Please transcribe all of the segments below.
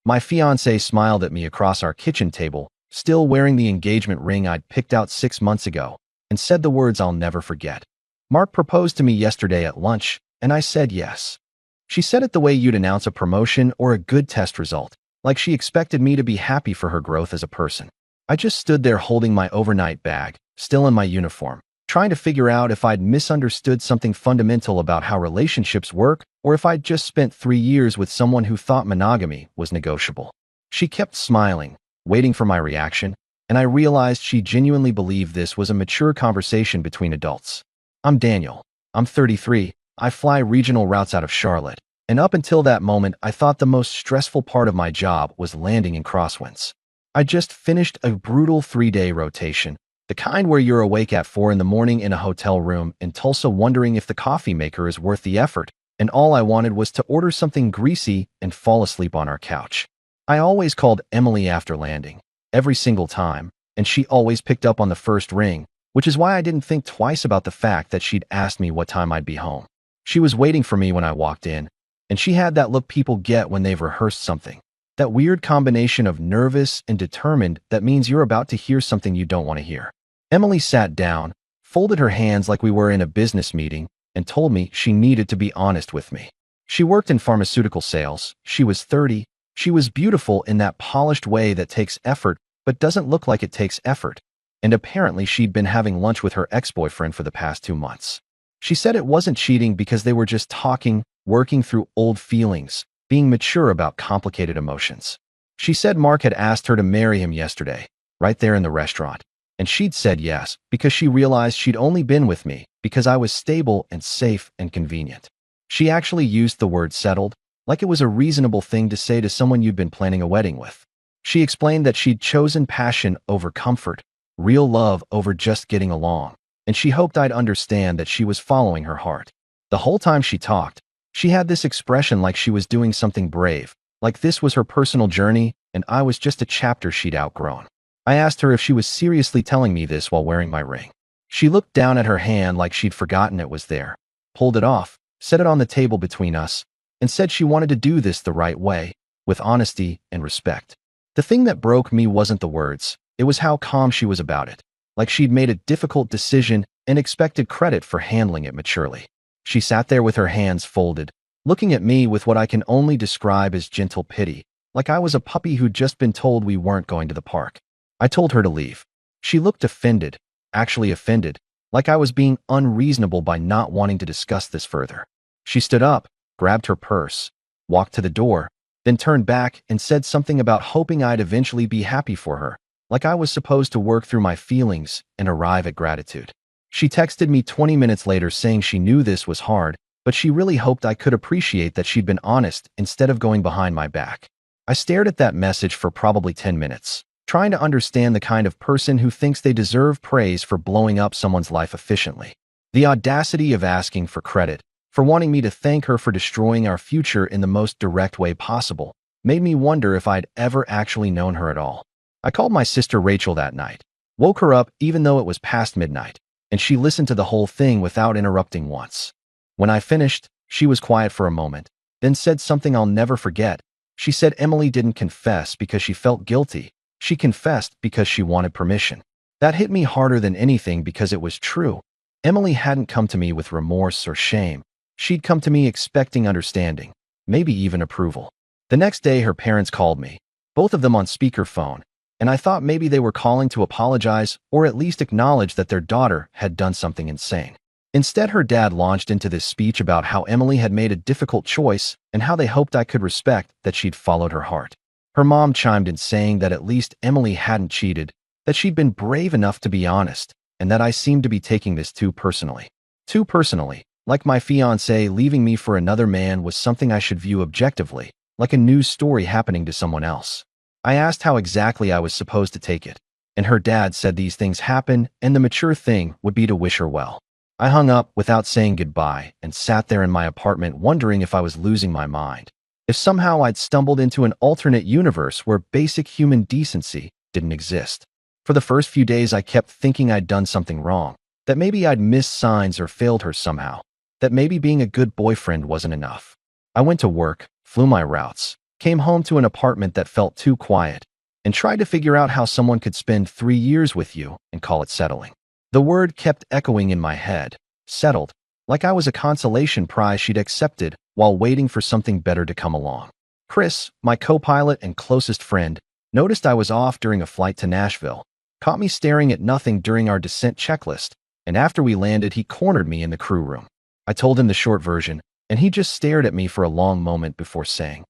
My fiancé smiled at me across our kitchen table, still wearing the engagement ring I'd picked out 6 months ago, and said the words I'll never forget. Mark proposed to me yesterday at lunch, and I said yes. She said it the way you'd announce a promotion or a good test result, like she expected me to be happy for her growth as a person. I just stood there holding my overnight bag, still in my uniform, trying to figure out if I'd misunderstood something fundamental about how relationships work or if I'd just spent 3 years with someone who thought monogamy was negotiable. She kept smiling, waiting for my reaction, and I realized she genuinely believed this was a mature conversation between adults. I'm Daniel. I'm 33. I fly regional routes out of Charlotte, and up until that moment, I thought the most stressful part of my job was landing in crosswinds. I just finished a brutal 3-day rotation, the kind where you're awake at 4 in the morning in a hotel room in Tulsa wondering if the coffee maker is worth the effort, and all I wanted was to order something greasy and fall asleep on our couch. I always called Emily after landing, every single time, and she always picked up on the first ring, which is why I didn't think twice about the fact that she'd asked me what time I'd be home. She was waiting for me when I walked in, and she had that look people get when they've rehearsed something. That weird combination of nervous and determined that means you're about to hear something you don't want to hear. Emily sat down, folded her hands like we were in a business meeting, and told me she needed to be honest with me. She worked in pharmaceutical sales. She was 30. She was beautiful in that polished way that takes effort but doesn't look like it takes effort. And apparently she'd been having lunch with her ex-boyfriend for the past 2 months. She said it wasn't cheating because they were just talking, working through old feelings, being mature about complicated emotions. She said Mark had asked her to marry him yesterday, right there in the restaurant. And she'd said yes because she realized she'd only been with me because I was stable and safe and convenient. She actually used the word settled, like it was a reasonable thing to say to someone you'd been planning a wedding with. She explained that she'd chosen passion over comfort, real love over just getting along, and she hoped I'd understand that she was following her heart. The whole time she talked, she had this expression like she was doing something brave, like this was her personal journey and I was just a chapter she'd outgrown. I asked her if she was seriously telling me this while wearing my ring. She looked down at her hand like she'd forgotten it was there, pulled it off, set it on the table between us, and said she wanted to do this the right way, with honesty and respect. The thing that broke me wasn't the words, it was how calm she was about it, like she'd made a difficult decision and expected credit for handling it maturely. She sat there with her hands folded, looking at me with what I can only describe as gentle pity, like I was a puppy who'd just been told we weren't going to the park. I told her to leave. She looked offended, actually offended, like I was being unreasonable by not wanting to discuss this further. She stood up, grabbed her purse, walked to the door, then turned back and said something about hoping I'd eventually be happy for her, like I was supposed to work through my feelings and arrive at gratitude. She texted me 20 minutes later saying she knew this was hard, but she really hoped I could appreciate that she'd been honest instead of going behind my back. I stared at that message for probably 10 minutes. Trying to understand the kind of person who thinks they deserve praise for blowing up someone's life efficiently. The audacity of asking for credit, for wanting me to thank her for destroying our future in the most direct way possible, made me wonder if I'd ever actually known her at all. I called my sister Rachel that night, woke her up even though it was past midnight, and she listened to the whole thing without interrupting once. When I finished, she was quiet for a moment, then said something I'll never forget. She said Emily didn't confess because she felt guilty. She confessed because she wanted permission. That hit me harder than anything because it was true. Emily hadn't come to me with remorse or shame. She'd come to me expecting understanding, maybe even approval. The next day, her parents called me, both of them on speakerphone, and I thought maybe they were calling to apologize or at least acknowledge that their daughter had done something insane. Instead, her dad launched into this speech about how Emily had made a difficult choice and how they hoped I could respect that she'd followed her heart. Her mom chimed in saying that at least Emily hadn't cheated, that she'd been brave enough to be honest, and that I seemed to be taking this too personally. Too personally, like my fiancé leaving me for another man was something I should view objectively, like a news story happening to someone else. I asked how exactly I was supposed to take it, and her dad said these things happen and the mature thing would be to wish her well. I hung up without saying goodbye and sat there in my apartment wondering if I was losing my mind. If somehow I'd stumbled into an alternate universe where basic human decency didn't exist. For the first few days, I kept thinking I'd done something wrong, that maybe I'd missed signs or failed her somehow, that maybe being a good boyfriend wasn't enough. I went to work, flew my routes, came home to an apartment that felt too quiet, and tried to figure out how someone could spend 3 years with you and call it settling. The word kept echoing in my head, settled, like I was a consolation prize she'd accepted while waiting for something better to come along. Chris, my co-pilot and closest friend, noticed I was off during a flight to Nashville, caught me staring at nothing during our descent checklist, and after we landed, he cornered me in the crew room. I told him the short version, and he just stared at me for a long moment before saying,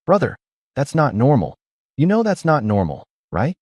"Brother, that's not normal. You know that's not normal, right?"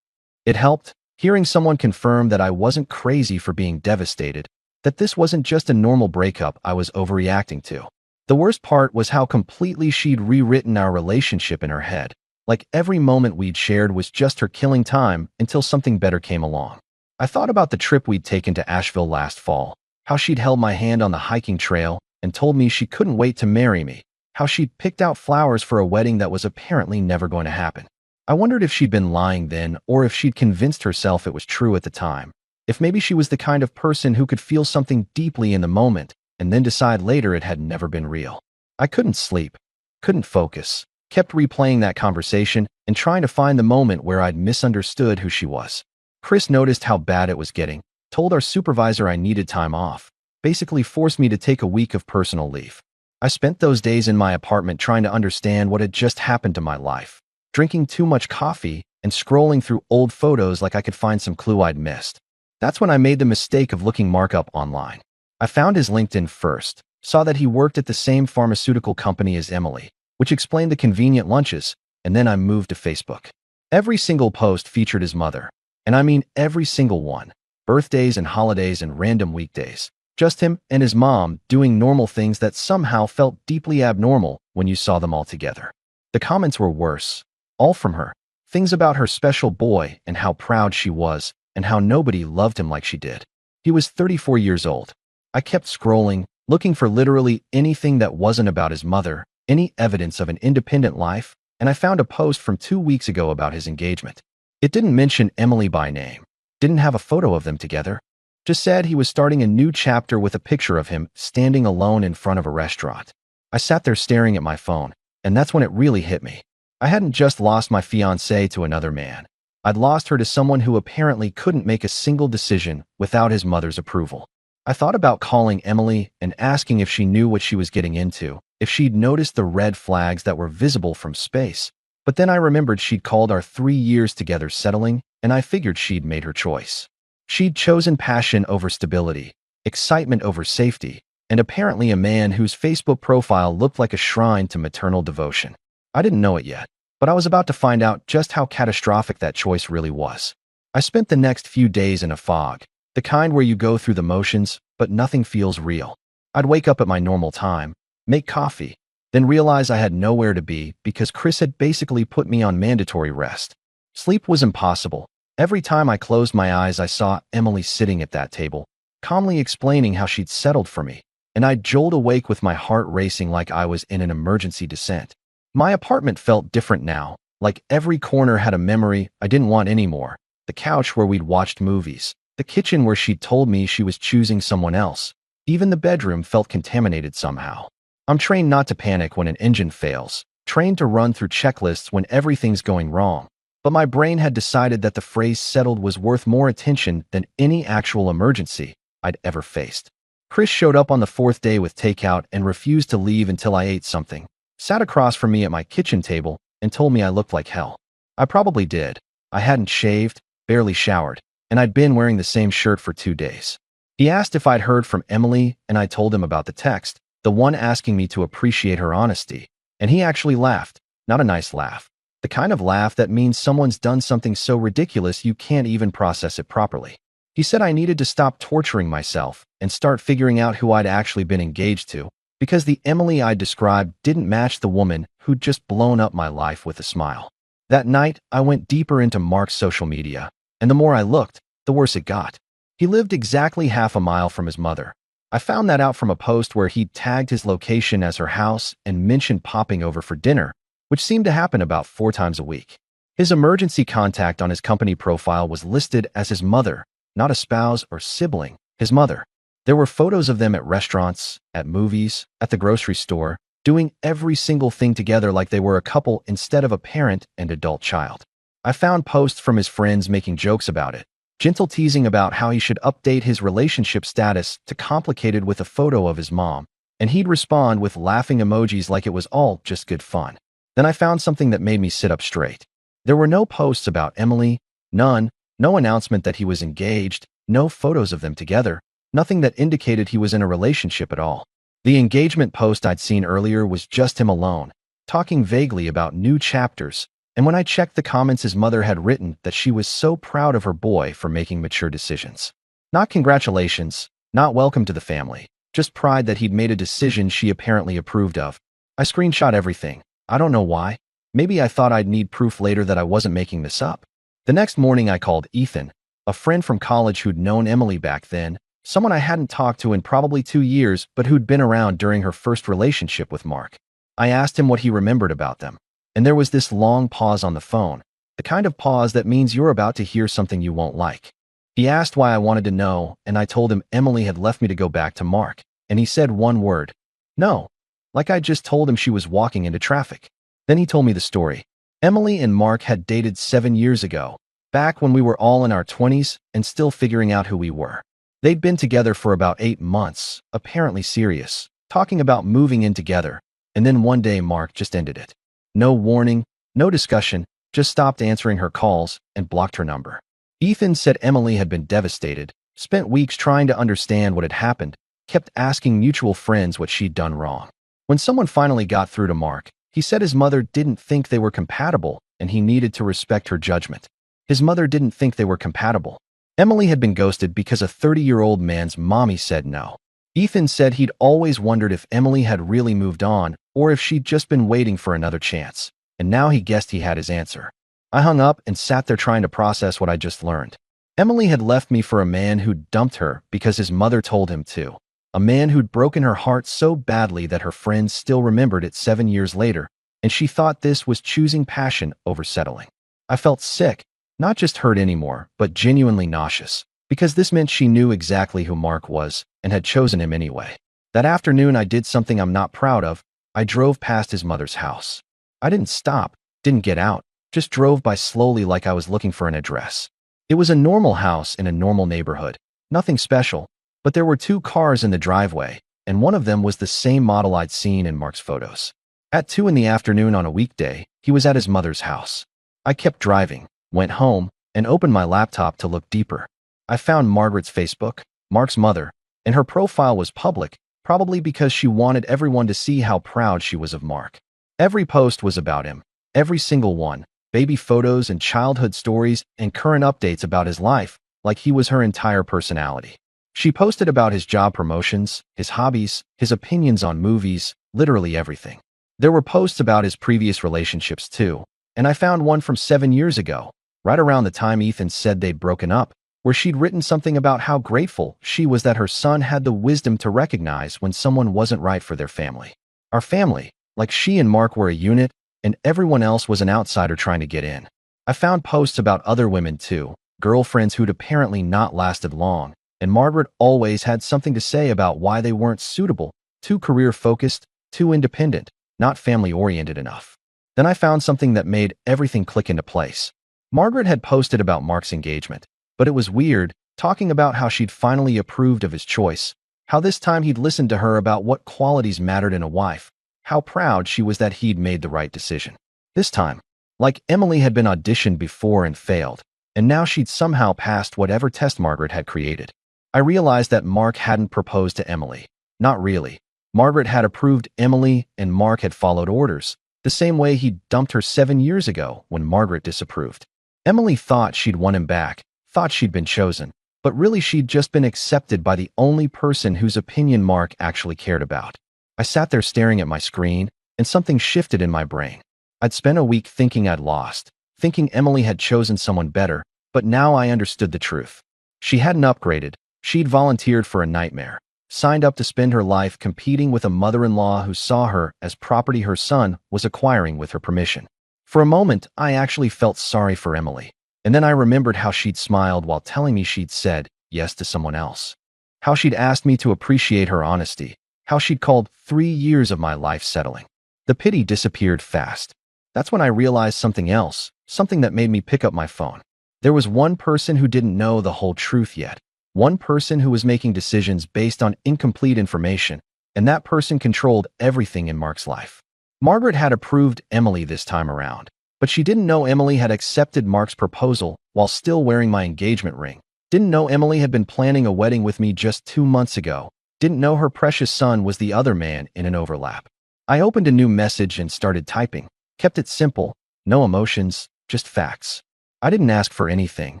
It helped, hearing someone confirm that I wasn't crazy for being devastated, that this wasn't just a normal breakup I was overreacting to. The worst part was how completely she'd rewritten our relationship in her head, like every moment we'd shared was just her killing time until something better came along. I thought about the trip we'd taken to Asheville last fall, how she'd held my hand on the hiking trail and told me she couldn't wait to marry me, how she'd picked out flowers for a wedding that was apparently never going to happen. I wondered if she'd been lying then or if she'd convinced herself it was true at the time, if maybe she was the kind of person who could feel something deeply in the moment and then decide later it had never been real. I couldn't sleep, couldn't focus, kept replaying that conversation and trying to find the moment where I'd misunderstood who she was. Chris noticed how bad it was getting, told our supervisor I needed time off, basically forced me to take a week of personal leave. I spent those days in my apartment trying to understand what had just happened to my life, drinking too much coffee and scrolling through old photos like I could find some clue I'd missed. That's when I made the mistake of looking Mark up online. I found his LinkedIn first, saw that he worked at the same pharmaceutical company as Emily, which explained the convenient lunches, and then I moved to Facebook. Every single post featured his mother, and I mean every single one, birthdays and holidays and random weekdays. Just him and his mom doing normal things that somehow felt deeply abnormal when you saw them all together. The comments were worse, all from her. Things about her special boy and how proud she was and how nobody loved him like she did. He was 34 years old. I kept scrolling, looking for literally anything that wasn't about his mother, any evidence of an independent life, and I found a post from 2 weeks ago about his engagement. It didn't mention Emily by name, didn't have a photo of them together, just said he was starting a new chapter with a picture of him standing alone in front of a restaurant. I sat there staring at my phone, and that's when it really hit me. I hadn't just lost my fiancée to another man. I'd lost her to someone who apparently couldn't make a single decision without his mother's approval. I thought about calling Emily and asking if she knew what she was getting into, if she'd noticed the red flags that were visible from space. But then I remembered she'd called our 3 years together settling, and I figured she'd made her choice. She'd chosen passion over stability, excitement over safety, and apparently a man whose Facebook profile looked like a shrine to maternal devotion. I didn't know it yet, but I was about to find out just how catastrophic that choice really was. I spent the next few days in a fog, the kind where you go through the motions, but nothing feels real. I'd wake up at my normal time, make coffee, then realize I had nowhere to be because Chris had basically put me on mandatory rest. Sleep was impossible. Every time I closed my eyes, I saw Emily sitting at that table, calmly explaining how she'd settled for me, and I'd jolt awake with my heart racing like I was in an emergency descent. My apartment felt different now, like every corner had a memory I didn't want anymore. The couch where we'd watched movies, the kitchen where she'd told me she was choosing someone else. Even the bedroom felt contaminated somehow. I'm trained not to panic when an engine fails, trained to run through checklists when everything's going wrong. But my brain had decided that the phrase settled was worth more attention than any actual emergency I'd ever faced. Chris showed up on the 4th day with takeout and refused to leave until I ate something, sat across from me at my kitchen table, and told me I looked like hell. I probably did. I hadn't shaved, barely showered, and I'd been wearing the same shirt for 2 days. He asked if I'd heard from Emily, and I told him about the text, the one asking me to appreciate her honesty, and he actually laughed, not a nice laugh. The kind of laugh that means someone's done something so ridiculous you can't even process it properly. He said I needed to stop torturing myself and start figuring out who I'd actually been engaged to, because the Emily I described didn't match the woman who'd just blown up my life with a smile. That night, I went deeper into Mark's social media, and the more I looked, the worse it got. He lived exactly half a mile from his mother. I found that out from a post where he'd tagged his location as her house and mentioned popping over for dinner, which seemed to happen about 4 times a week. His emergency contact on his company profile was listed as his mother, not a spouse or sibling, his mother. There were photos of them at restaurants, at movies, at the grocery store, doing every single thing together like they were a couple instead of a parent and adult child. I found posts from his friends making jokes about it, gentle teasing about how he should update his relationship status to complicated with a photo of his mom, and he'd respond with laughing emojis like it was all just good fun. Then I found something that made me sit up straight. There were no posts about Emily, none, no announcement that he was engaged, no photos of them together, nothing that indicated he was in a relationship at all. The engagement post I'd seen earlier was just him alone, talking vaguely about new chapters, and when I checked the comments, his mother had written that she was so proud of her boy for making mature decisions. Not congratulations, not welcome to the family, just pride that he'd made a decision she apparently approved of. I screenshot everything. I don't know why. Maybe I thought I'd need proof later that I wasn't making this up. The next morning I called Ethan, a friend from college who'd known Emily back then, someone I hadn't talked to in probably 2 years but who'd been around during her first relationship with Mark. I asked him what he remembered about them, and there was this long pause on the phone, the kind of pause that means you're about to hear something you won't like. He asked why I wanted to know, and I told him Emily had left me to go back to Mark, and he said one word, "No," like I just told him she was walking into traffic. Then he told me the story. Emily and Mark had dated 7 years ago, back when we were all in our 20s and still figuring out who we were. They'd been together for about 8 months, apparently serious, talking about moving in together, and then one day Mark just ended it. No warning, no discussion, just stopped answering her calls and blocked her number. Ethan said Emily had been devastated, spent weeks trying to understand what had happened, kept asking mutual friends what she'd done wrong. When someone finally got through to Mark, he said his mother didn't think they were compatible and he needed to respect her judgment. His mother didn't think they were compatible. Emily had been ghosted because a 30-year-old man's mommy said no. Ethan said he'd always wondered if Emily had really moved on or if she'd just been waiting for another chance, and now he guessed he had his answer. I hung up and sat there trying to process what I just learned. Emily had left me for a man who'd dumped her because his mother told him to. A man who'd broken her heart so badly that her friends still remembered it 7 years later, and she thought this was choosing passion over settling. I felt sick, not just hurt anymore, but genuinely nauseous, because this meant she knew exactly who Mark was and had chosen him anyway. That afternoon, I did something I'm not proud of. I drove past his mother's house. I didn't stop, didn't get out, just drove by slowly like I was looking for an address. It was a normal house in a normal neighborhood, nothing special, but there were 2 cars in the driveway, and one of them was the same model I'd seen in Mark's photos. At 2 in the afternoon on a weekday, he was at his mother's house. I kept driving, went home, and opened my laptop to look deeper. I found Margaret's Facebook, Mark's mother, and her profile was public, probably because she wanted everyone to see how proud she was of Mark. Every post was about him, every single one, baby photos and childhood stories and current updates about his life, like he was her entire personality. She posted about his job promotions, his hobbies, his opinions on movies, literally everything. There were posts about his previous relationships too, and I found one from 7 years ago, right around the time Ethan said they'd broken up, where she'd written something about how grateful she was that her son had the wisdom to recognize when someone wasn't right for their family. Our family, like she and Mark were a unit, and everyone else was an outsider trying to get in. I found posts about other women too, girlfriends who'd apparently not lasted long, and Margaret always had something to say about why they weren't suitable, too career-focused, too independent, not family-oriented enough. Then I found something that made everything click into place. Margaret had posted about Mark's engagement, but it was weird, talking about how she'd finally approved of his choice, how this time he'd listened to her about what qualities mattered in a wife, how proud she was that he'd made the right decision. This time, like Emily had been auditioned before and failed, and now she'd somehow passed whatever test Margaret had created. I realized that Mark hadn't proposed to Emily. Not really. Margaret had approved Emily and Mark had followed orders, the same way he'd dumped her 7 years ago when Margaret disapproved. Emily thought she'd won him back, thought she'd been chosen, but really she'd just been accepted by the only person whose opinion Mark actually cared about. I sat there staring at my screen, and something shifted in my brain. I'd spent a week thinking I'd lost, thinking Emily had chosen someone better, but now I understood the truth. She hadn't upgraded. She'd volunteered for a nightmare, signed up to spend her life competing with a mother-in-law who saw her as property her son was acquiring with her permission. For a moment, I actually felt sorry for Emily, and then I remembered how she'd smiled while telling me she'd said yes to someone else. How she'd asked me to appreciate her honesty, how she'd called 3 years of my life settling. The pity disappeared fast. That's when I realized something else, something that made me pick up my phone. There was one person who didn't know the whole truth yet. One person who was making decisions based on incomplete information, and that person controlled everything in Mark's life. Margaret had approved Emily this time around, but she didn't know Emily had accepted Mark's proposal while still wearing my engagement ring. Didn't know Emily had been planning a wedding with me just 2 months ago. Didn't know her precious son was the other man in an overlap. I opened a new message and started typing. Kept it simple, no emotions, just facts. I didn't ask for anything,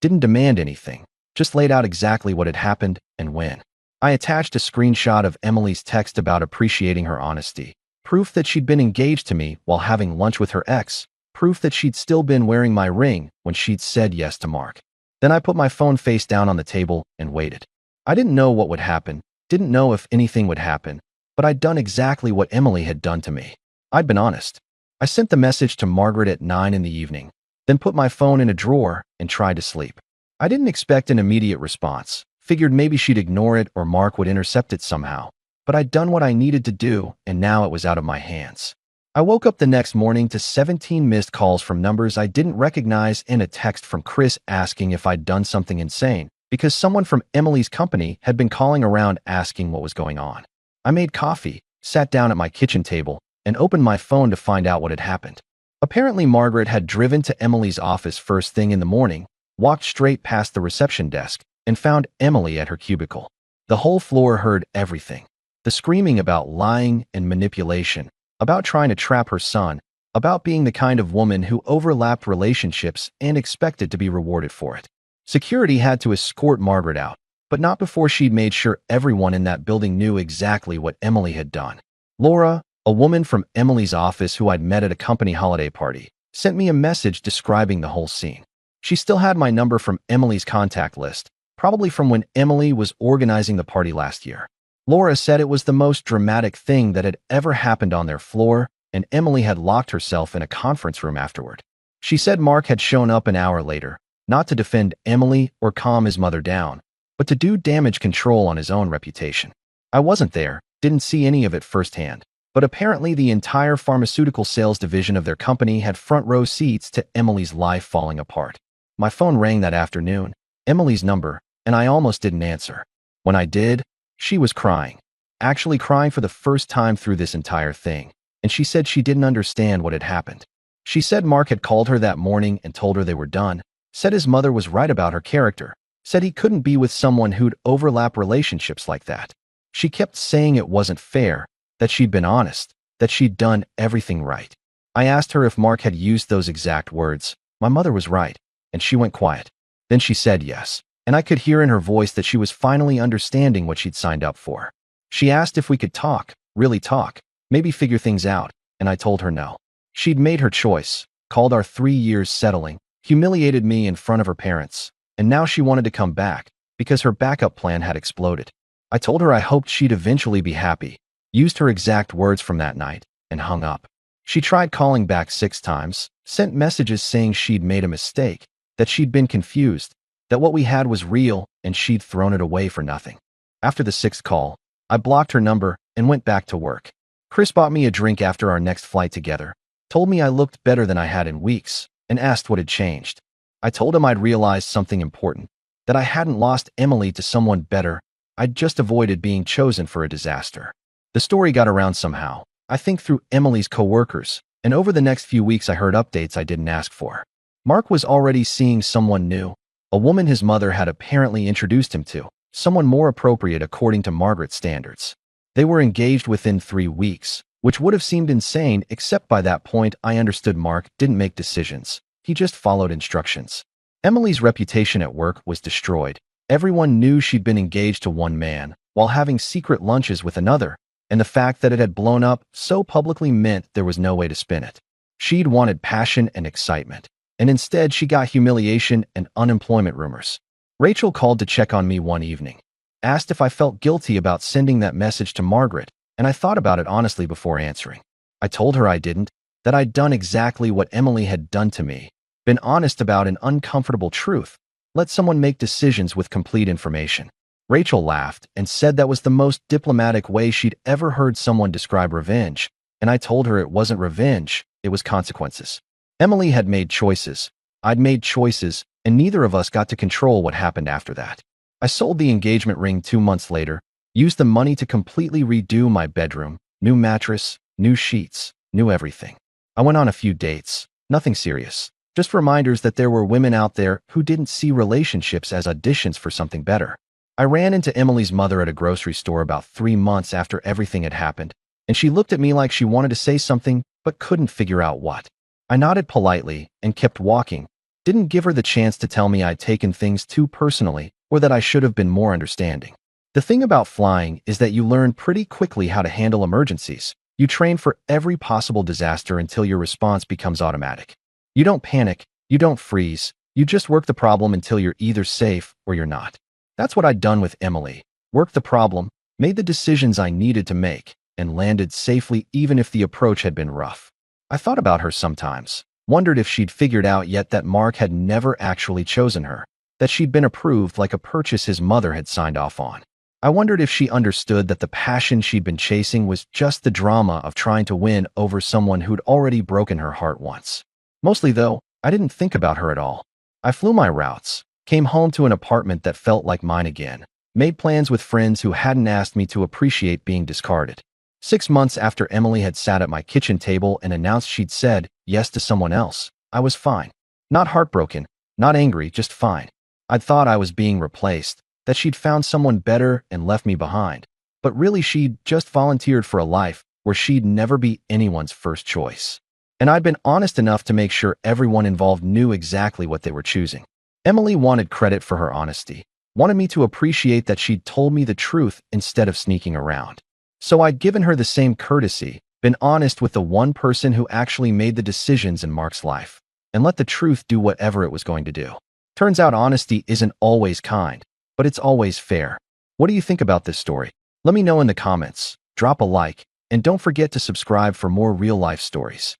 didn't demand anything, just laid out exactly what had happened and when. I attached a screenshot of Emily's text about appreciating her honesty, proof that she'd been engaged to me while having lunch with her ex, proof that she'd still been wearing my ring when she'd said yes to Mark. Then I put my phone face down on the table and waited. I didn't know what would happen, didn't know if anything would happen, but I'd done exactly what Emily had done to me. I'd been honest. I sent the message to Margaret at 9 in the evening, then put my phone in a drawer and tried to sleep. I didn't expect an immediate response, figured maybe she'd ignore it or Mark would intercept it somehow, but I'd done what I needed to do and now it was out of my hands. I woke up the next morning to 17 missed calls from numbers I didn't recognize and a text from Chris asking if I'd done something insane because someone from Emily's company had been calling around asking what was going on. I made coffee, sat down at my kitchen table, and opened my phone to find out what had happened. Apparently, Margaret had driven to Emily's office first thing in the morning, walked straight past the reception desk, and found Emily at her cubicle. The whole floor heard everything. The screaming about lying and manipulation, about trying to trap her son, about being the kind of woman who overlapped relationships and expected to be rewarded for it. Security had to escort Margaret out, but not before she'd made sure everyone in that building knew exactly what Emily had done. Laura, a woman from Emily's office who I'd met at a company holiday party, sent me a message describing the whole scene. She still had my number from Emily's contact list, probably from when Emily was organizing the party last year. Laura said it was the most dramatic thing that had ever happened on their floor, and Emily had locked herself in a conference room afterward. She said Mark had shown up an hour later, not to defend Emily or calm his mother down, but to do damage control on his own reputation. I wasn't there, didn't see any of it firsthand, but apparently the entire pharmaceutical sales division of their company had front row seats to Emily's life falling apart. My phone rang that afternoon, Emily's number, and I almost didn't answer. When I did, she was crying, actually crying for the first time through this entire thing, and she said she didn't understand what had happened. She said Mark had called her that morning and told her they were done, said his mother was right about her character, said he couldn't be with someone who'd overlap relationships like that. She kept saying it wasn't fair, that she'd been honest, that she'd done everything right. I asked her if Mark had used those exact words. My mother was right, and she went quiet. Then she said yes, and I could hear in her voice that she was finally understanding what she'd signed up for. She asked if we could talk, really talk, maybe figure things out, and I told her no. She'd made her choice, called our 3 years settling, humiliated me in front of her parents, and now she wanted to come back because her backup plan had exploded. I told her I hoped she'd eventually be happy, used her exact words from that night, and hung up. She tried calling back 6 times, sent messages saying she'd made a mistake, that she'd been confused, that what we had was real and she'd thrown it away for nothing. After the 6th call, I blocked her number and went back to work. Chris bought me a drink after our next flight together, told me I looked better than I had in weeks, and asked what had changed. I told him I'd realized something important, that I hadn't lost Emily to someone better, I'd just avoided being chosen for a disaster. The story got around somehow, I think through Emily's coworkers, and over the next few weeks I heard updates I didn't ask for. Mark was already seeing someone new, a woman his mother had apparently introduced him to, someone more appropriate according to Margaret's standards. They were engaged within 3 weeks, which would have seemed insane except by that point I understood Mark didn't make decisions, he just followed instructions. Emily's reputation at work was destroyed. Everyone knew she'd been engaged to one man while having secret lunches with another, and the fact that it had blown up so publicly meant there was no way to spin it. She'd wanted passion and excitement, and instead she got humiliation and unemployment rumors. Rachel called to check on me one evening, asked if I felt guilty about sending that message to Margaret, and I thought about it honestly before answering. I told her I didn't, that I'd done exactly what Emily had done to me, been honest about an uncomfortable truth, let someone make decisions with complete information. Rachel laughed and said that was the most diplomatic way she'd ever heard someone describe revenge, and I told her it wasn't revenge, it was consequences. Emily had made choices. I'd made choices, and neither of us got to control what happened after that. I sold the engagement ring 2 months later, used the money to completely redo my bedroom, new mattress, new sheets, new everything. I went on a few dates, nothing serious, just reminders that there were women out there who didn't see relationships as auditions for something better. I ran into Emily's mother at a grocery store about 3 months after everything had happened, and she looked at me like she wanted to say something but couldn't figure out what. I nodded politely and kept walking, didn't give her the chance to tell me I'd taken things too personally or that I should have been more understanding. The thing about flying is that you learn pretty quickly how to handle emergencies. You train for every possible disaster until your response becomes automatic. You don't panic, you don't freeze, you just work the problem until you're either safe or you're not. That's what I'd done with Emily. Worked the problem, made the decisions I needed to make, and landed safely even if the approach had been rough. I thought about her sometimes, wondered if she'd figured out yet that Mark had never actually chosen her, that she'd been approved like a purchase his mother had signed off on. I wondered if she understood that the passion she'd been chasing was just the drama of trying to win over someone who'd already broken her heart once. Mostly, though, I didn't think about her at all. I flew my routes, came home to an apartment that felt like mine again, made plans with friends who hadn't asked me to appreciate being discarded. 6 months after Emily had sat at my kitchen table and announced she'd said yes to someone else, I was fine. Not heartbroken, not angry, just fine. I'd thought I was being replaced, that she'd found someone better and left me behind. But really she'd just volunteered for a life where she'd never be anyone's first choice. And I'd been honest enough to make sure everyone involved knew exactly what they were choosing. Emily wanted credit for her honesty, wanted me to appreciate that she'd told me the truth instead of sneaking around. So I'd given her the same courtesy, been honest with the one person who actually made the decisions in Mark's life, and let the truth do whatever it was going to do. Turns out honesty isn't always kind, but it's always fair. What do you think about this story? Let me know in the comments, drop a like, and don't forget to subscribe for more real-life stories.